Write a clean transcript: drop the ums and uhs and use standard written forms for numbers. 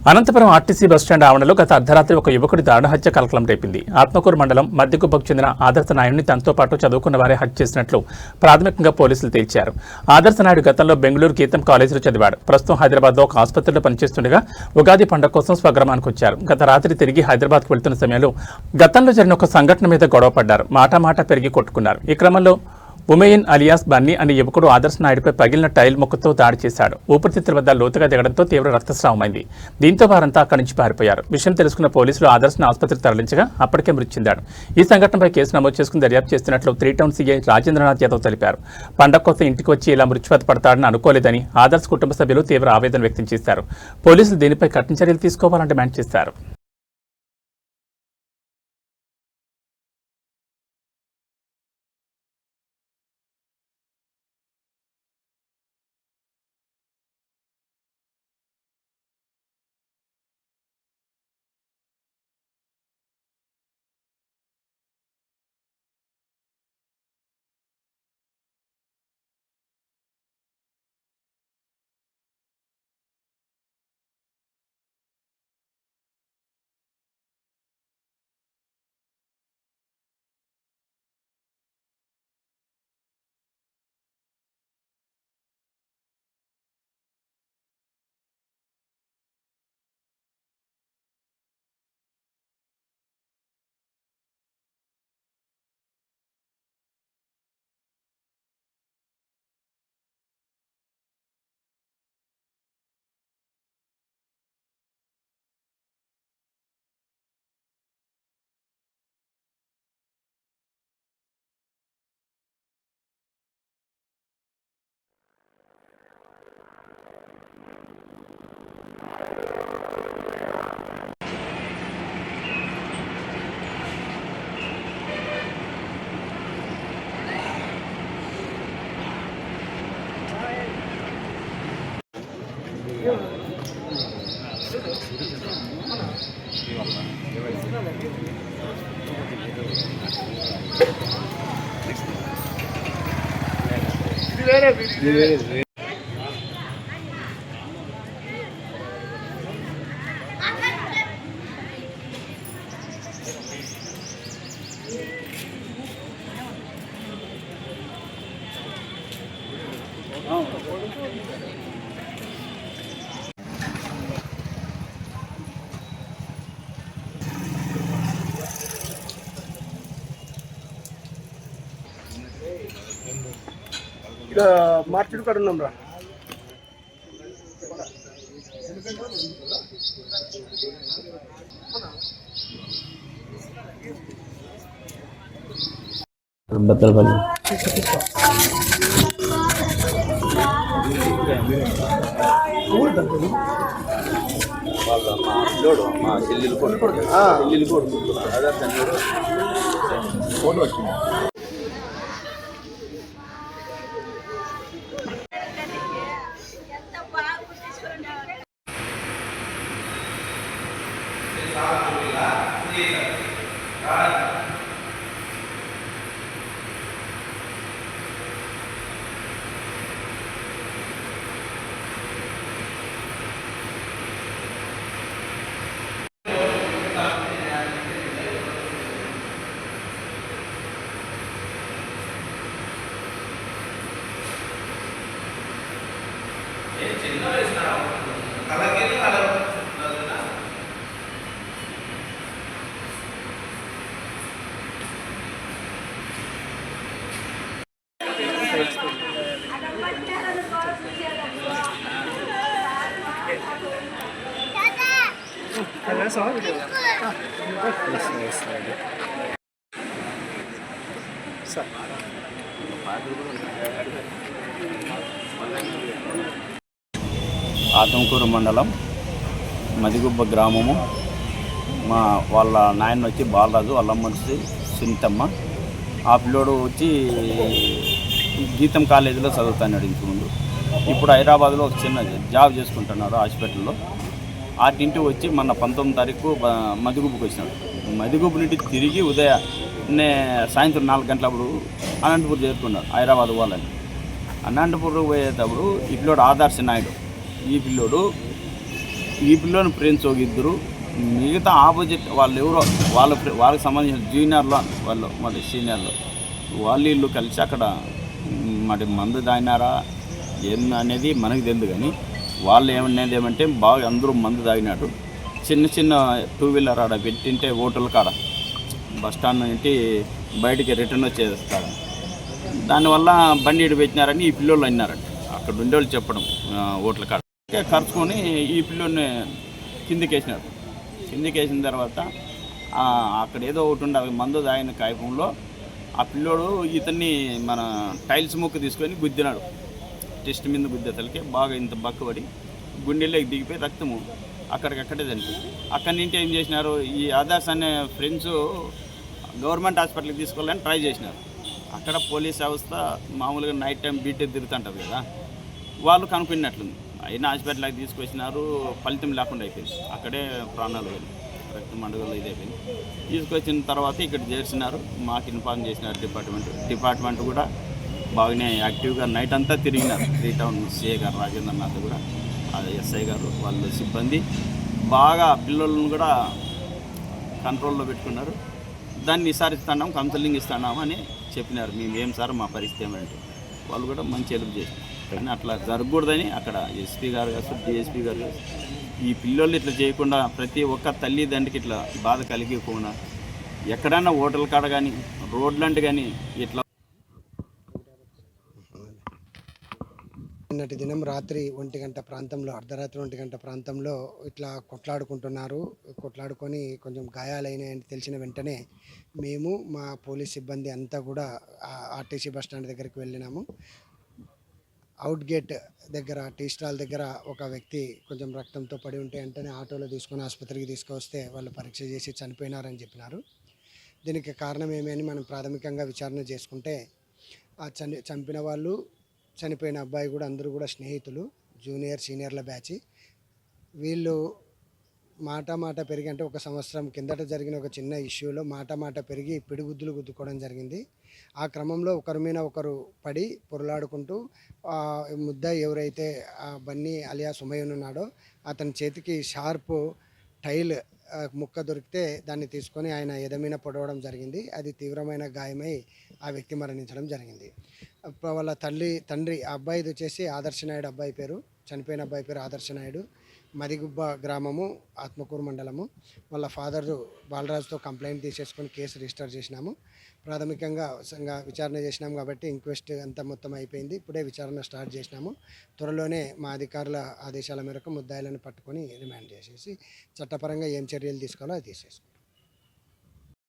Anantapuram RTC bus stand ఆవరణలో గత అర్ధరాత్రి ఒక యువకుడి దారుణ హత్య కలకలం రేపింది. ఆత్మకూరు మండలం మద్దిగుబ్బకు చెందిన ఆదర్శ నాయుడిని తనతో పాటు చదువుకున్న వారే హత్య చేసినట్లు ప్రాథమికంగా పోలీసులు తేల్చారు. ఆదర్శ నాయుడు గతంలో బెంగళూరు గీతం కాలేజీలో చదివాడు. ప్రస్తుతం హైదరాబాద్లో ఒక ఆసుపత్రిలో పనిచేస్తుండగా ఉగాది పండుగ కోసం స్వగ్రామానికి వచ్చారు. గత రాత్రి తిరిగి హైదరాబాద్కు వెళ్తున్న సమయంలో గతంలో జరిగిన ఒక సంఘటన మీద గొడవ పడ్డారు. మాట పెరిగి కొట్టుకున్నారు. ఈ క్రమంలో ఉమేయన్ అలియాస్ బన్నీ అనే యువకుడు ఆదర్శ నాయుడిపై పగిలిన టైల్ ముక్కతో దాడి చేశాడు. ఊపిరితిత్తుల వద్ద లోతుగా దిగడంతో తీవ్ర రక్తస్రావమైంది. దీంతో వారంతా అక్కడి నుంచి పారిపోయారు. విషయం తెలుసుకున్న పోలీసులు ఆదర్శను ఆసుపత్రికి తరలించగా అప్పటికే మృతి చెందాడు. ఈ సంఘటనపై కేసు నమోదు చేసుకుని దర్యాప్తు చేస్తున్నట్లు 3 టౌన్ సీఐ రాజేంద్రనాథ్ యాదవ్ తెలిపారు. పండగ కోసం ఇంటికి వచ్చి ఇలా మృత్యువాత పడతాడని అనుకోలేదని ఆదర్శ కుటుంబ సభ్యులు తీవ్ర ఆవేదన వ్యక్తం చేశారు. పోలీసులు దీనిపై కఠిన చర్యలు తీసుకోవాలని డిమాండ్ చేశారు. ఇక మార్కెట్ కాడ ఉన్నాం రా. బత్తలపల్లి మా చెల్లెలు ఫోటో వచ్చింది. ఆత్మకూరు మండలం మదిగుబ్బ గ్రామము. వాళ్ళ నాయన వచ్చి బాలరాజు, వాళ్ళ అమ్మ వచ్చి సునీతమ్మ. ఆ పిల్లోడు వచ్చి గీతం కాలేజీలో చదువుతున్నాడు ఇంతకుముందు. ఇప్పుడు హైదరాబాద్లో ఒక చిన్న జాబ్ చేసుకుంటున్నాడు హాస్పిటల్లో. ఆటింటికి వచ్చి మొన్న 19వ తారీఖు మదిగుబ్బకు వచ్చినాడు. మదిగుబ్బు నుండి తిరిగి సాయంత్రం 4 గంటలప్పుడు అనంతపూర్ చేరుకున్నాడు హైదరాబాద్ పోవాలని. అనంతపూర్ పోయేటప్పుడు ఈ పిల్లోడు ఆదర్శ నాయుడు, ఈ పిల్లోడు ఈ పిల్లోని ఫ్రెండ్స్ ఒక ఇద్దరు, మిగతా ఆపోజిట్ వాళ్ళు ఎవరో వాళ్ళకి సంబంధించిన జూనియర్లో మరి సీనియర్లు వీళ్ళు కలిసి అక్కడ మరి మందు తాగినారా ఏం అనేది మనకు తెలియదు. కానీ వాళ్ళు ఏమనేది ఏమంటే బాగా అందరూ మందు తాగినాడు. చిన్న చిన్న టూ వీలర్ ఆడ పెట్టింటే హోటల్ కాడ బస్ స్టాండ్ నుండి బయటికి రిటర్న్ వచ్చేస్తాడు. దానివల్ల బండి ఇటు పెట్టినారని ఈ పిల్లోళ్ళు అన్నారంట. అక్కడ ఉండేవాళ్ళు చెప్పడం హోటల్ కాడ ఖర్చుకొని ఈ పిల్లోని కిందికి వేసిన తర్వాత అక్కడ ఏదో ఒకటి ఉండాలి మందు తాగిన కాయపంలో ఆ పిల్లోడు ఇతన్ని మన టైల్స్ ముక్క తీసుకొని గుద్దినాడు. టెస్ట్ మీద గుద్దేతలకి బాగా ఇంత బక్కబడి గుండెల్లోకి దిగిపోయి రక్తము అక్కడికక్కడే చనిపోయింది. అక్కడి నుంచి ఏం చేసినారు, ఈ ఆదర్శ్ అనే ఫ్రెండ్స్ గవర్నమెంట్ హాస్పిటల్కి తీసుకోవాలని ట్రై చేసినారు. అక్కడ పోలీస్ వ్యవస్థ మామూలుగా నైట్ టైం బీటే తిరుగుతుంటుంది కదా, వాళ్ళు కనుక్కున్నట్లుంది. అయినా హాస్పిటల్కి తీసుకొచ్చినారు, ఫలితం లేకుండా అయిపోయింది. అక్కడే ప్రాణాలు పోయింది, రక్తం అడుగులు ఇదైపోయింది. తీసుకొచ్చిన తర్వాత ఇక్కడ చేర్చినారు, మాకు ఇన్ఫార్మ్ చేసినారు డిపార్ట్మెంట్ కూడా బాగానే యాక్టివ్గా నైట్ అంతా తిరిగినారు. 3 టౌన్ సిఐ గారు రాజేంద్రనాథ్ కూడా, అది ఎస్ఐ గారు వాళ్ళ సిబ్బంది బాగా పిల్లలను కూడా కంట్రోల్లో పెట్టుకున్నారు. దాన్ని విసారిస్తున్నాం, కౌన్సిలింగ్ ఇస్తున్నాం అని చెప్పినారు. మేము ఏం సార్ మా పరిస్థితి ఏమంటే వాళ్ళు కూడా మంచి హెల్ప్ చేసినారు. కానీ అట్లా జరగకూడదని అక్కడ ఎస్పీ గారు కాదు, డిఎస్పీ గారు కాదు, ఈ పిల్లలు ఇట్లా చేయకుండా ప్రతి ఒక్క తల్లిదండ్రికి ఇట్లా బాధ కలిగిపోకుండా ఎక్కడైనా హోటల్ కాడ కానీ రోడ్లంటే కానీ ఇట్లా నిన్నటి దినం రాత్రి 1 గంట ప్రాంతంలో, అర్ధరాత్రి 1 గంట ప్రాంతంలో ఇట్లా కొట్లాడుకొని కొంచెం గాయాలైనాయని తెలిసిన వెంటనే మేము మా పోలీస్ సిబ్బంది అంతా కూడా ఆర్టీసీ బస్ స్టాండ్ దగ్గరికి వెళ్ళినాము. అవుట్ గేట్ దగ్గర టీ స్టాల్ దగ్గర ఒక వ్యక్తి కొంచెం రక్తంతో పడి ఉంటే వెంటనే ఆటోలో తీసుకొని ఆసుపత్రికి తీసుకొస్తే వాళ్ళు పరీక్ష చేసి చనిపోయినారని చెప్పినారు. దీనికి కారణం ఏమని మనం ప్రాథమికంగా విచారణ చేసుకుంటే చంపిన వాళ్ళు, చనిపోయిన అబ్బాయి కూడా అందరూ కూడా స్నేహితులు, జూనియర్ సీనియర్ల బ్యాచ్. వీళ్ళు మాట పెరిగి, అంటే 1 సంవత్సరం కిందట జరిగిన ఒక చిన్న ఇష్యూలో మాట పెరిగి పిడిగుద్దులు గుద్దుకోవడం జరిగింది. ఆ క్రమంలో ఒకరి మీద ఒకరు పడి పొరలాడుకుంటూ ముద్దాయి ఎవరైతే బన్నీ అలియా సుమయ్యన్ ఉన్నాడో అతని చేతికి షార్ప్ టైల్ ముక్క దొరికితే దాన్ని తీసుకొని ఆయన ఎదమీన పొడవడం జరిగింది. అది తీవ్రమైన గాయమై ఆ వ్యక్తి మరణించడం జరిగింది. వాళ్ళ తండ్రి ఆ అబ్బాయిది వచ్చేసి ఆదర్శ నాయుడు, అబ్బాయి పేరు, చనిపోయిన అబ్బాయి పేరు ఆదర్శ నాయుడు, మదిగుబ్బ గ్రామము, ఆత్మకూరు మండలము. వాళ్ళ ఫాదరు బాలరాజుతో కంప్లైంట్ తీసేసుకొని కేసు రిజిస్టర్ చేసినాము. ప్రాథమికంగా విచారణ చేసినాము కాబట్టి ఇంక్వెస్ట్ అంతా మొత్తం అయిపోయింది. ఇప్పుడే విచారణ స్టార్ట్ చేసినాము. త్వరలోనే మా అధికారుల ఆదేశాల మేరకు ముద్దాయిలను పట్టుకొని రిమాండ్ చేసేసి చట్టపరంగా ఏం చర్యలు తీసుకోవాలో అది తీసేసుకుంటాం.